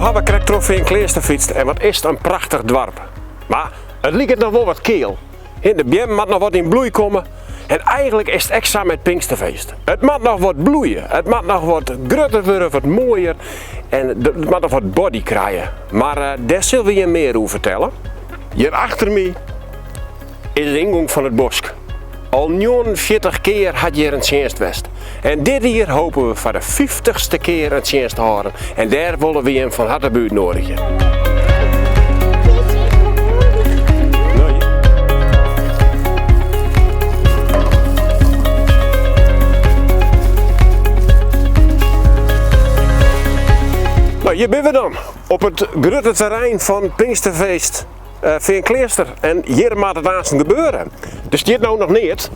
hebben we correct terug in Kleester fietst en wat is het een prachtig dorp. Maar het lijkt nog wel wat keel. In de biem moet nog wat in bloei komen. En eigenlijk is het extra met Pinksterfeest. Het moet nog wat bloeien. Het moet nog wat grutter worden, wat mooier. En het moet nog wat body krijgen. Maar daar zullen we je meer over vertellen. Hier achter mij is de ingang van het bos. Al 49 keer had je er een chance geweest. En dit hier hopen we voor de 50ste keer een chance te houden. En daar willen we hem van harte uitnodigen. Nou, hier zijn we dan, op het grote terrein van Pinksterfeest van Kleester. En hier moet het aanstaan gebeuren. Dus dit nou nog niet,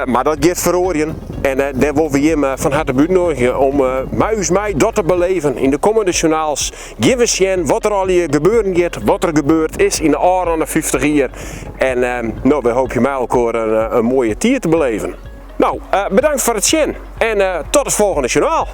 maar dat gaat verhoren. En daar willen we hem van harte uitnodigen om mij dat te beleven in de komende journaals. Geef eens zien wat er al hier gebeuren gaat, wat er gebeurd is in de aankomende 50 jaar. En nou, we hopen mij elkaar een mooie tier te beleven. Nou, bedankt voor het zien en tot het volgende journaal.